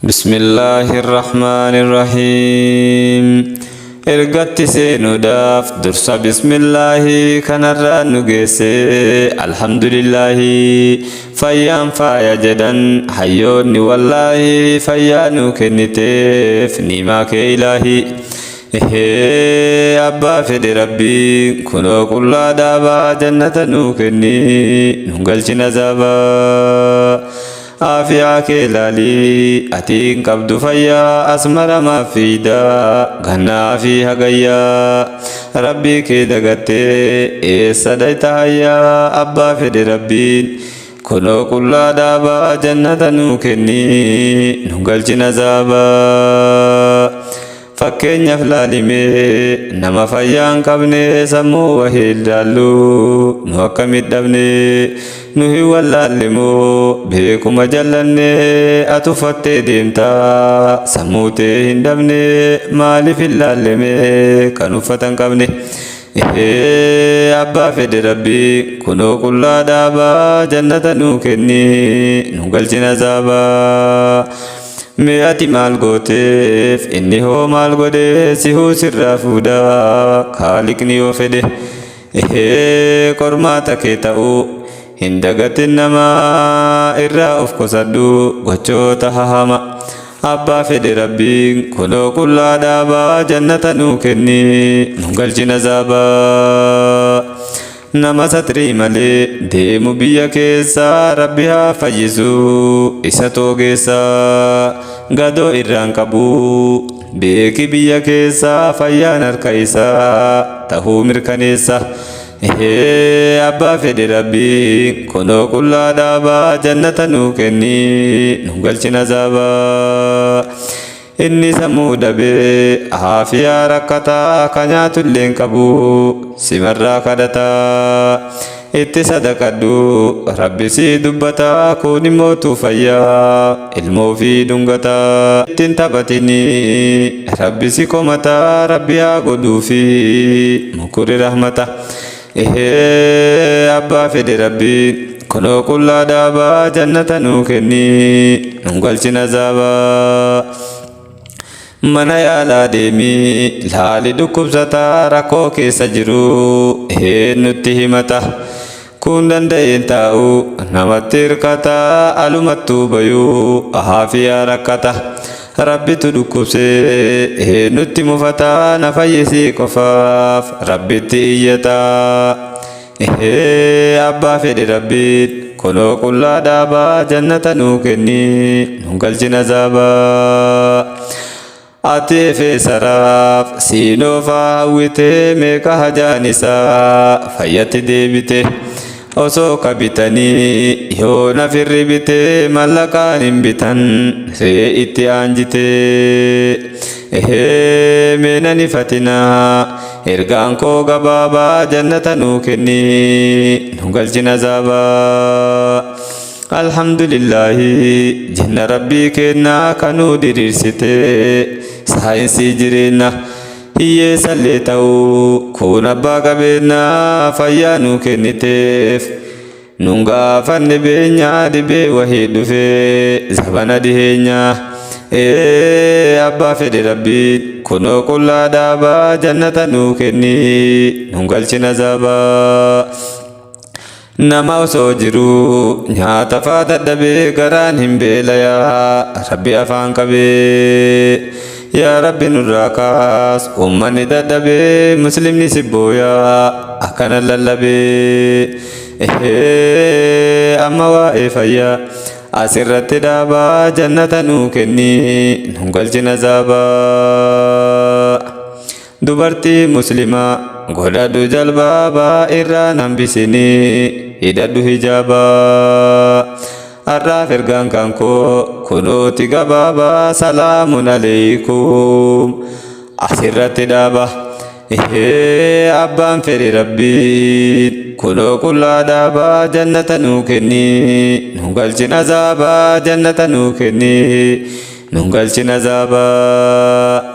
بسم الله الرحمن الرحيم إرقت سينو داف درس بسم الله كان الرانوغيس الحمد لله فيان فايا جدن حيوني والله فيانو كنتف نيماك إلهي أبا فدي ربي كنو كل دابا جنة نوكني ننقلش نزابا آفياك لالي أتين قبض فيا أسمر ما فيدا غنا فيها غيا ربي كدغت سديتا يا أبا فدي ربي كنو كل دابا جنة نوكني ننقلش نزابا fakkeenyaaf laalimee nama fayyaan qabne sammuu wahii daallu nu akkamit dhabne nu hin wallaallimoo beekuma jallanne atufattee deemta sammuutee hin dhabne maaliif hin laallime kan uffatan qabne abbaa fedhe rabbii kunoo qullaa dhaabaa jannata nuu kenni nu galchina azaabaa Meati mal goteef inni hoo mal godhe si huu sirraa fuudha khaalikni yoo fedhe qormaata kee ta'uu hin dagatin namaa irraa of qusadhu gochoota hahama abbaa fedhe rabbiin kunoo qullaa dhaabaa jannata nuu kenni nu galchina azaabaa nama satrii malee deemu biyya keessa rabbi haa fayyisu isa toogeessa gadoo irraan qabu beeki biyya keessa fayyaan harka isaa tahuu mirkaneessa abbaa fedhe rabbi kunoo qullaa dhaabaa jannata nuu kenni nu galchina azaabaa inni sammuu dhabee aafiyaa rakkataa ka nyaatullee hin qabu simarraa kadhataa itti sadaqadhu rabbi si dubbata kun immootu fayyaa ilmoo fi dhungataa ittiin taphatini rabbi si komataa rabbi haa godhuufi mukuri rahmata abbaa fedhe rabbi kunoo qullaa dhaabaa jannata nuu kenni nu galchina azaabaa mana yaalaa deemi laali dhukkubsataa rakkoo keessa jiru eenyutti himata kun danda'een taa'u namatti hirkataa alumattuu bayuu aafiyaa rakkata rabbitu dhukkubsee eenyutti mufataa na fayyisii qofaaf rabbitti iyyataa abbaa fedhe rabbiin kunoo qullaa dhaabaa jannata nuu kenni nu galchina azaabaa ati feesaraaf siinoofaa hawwitee meeqa hajaan isaa fayyatti deebite osoo kabitanii yoo nafirri bite mallaqaan hin bitan ree itti aanjite meenani fatinaa ergaan koo gabaabaa jannata nuu kenni nu galchina azaabaa alhamdulillahi jenna rabbii kennaa kanuu diriirsite saayinsii jireenya hiyyeessallee ta'uu kun abbaa qabeenyaa fayyaa nuu kenniteef nun gaafanne beenyaa dhibee wahii dhufee zabana dhiheenyaa abbaa fedhe rabbiin kunoo qullaa dhaabaa jannata nuu kenni nun galchina azaabaa nama osoo jiru nyaata faa dadhabee garaan hin beelayaa rabbi afaan qabee yaa rabbi nurraa kaas ummanni dadhabee muslimni sibbooyaa akkana lallabee amma waa'ee fayyaa asirratti dhaabaa jannata nuu kenni nu galchina azaabaa dubartii muslimaa godhadhu jalbaabaa irraan hambisinii hidhadhu hijaabaa har'aaf ergaan kan koo kunooti gabaabaa salaamun aleeykum asirratti dhaaba abbaan fedhe rabbiin kunoo qullaa dhaabaa jannata nuu kenni nu galchina azaabaa jannata nuu kenni nu galchina azaabaa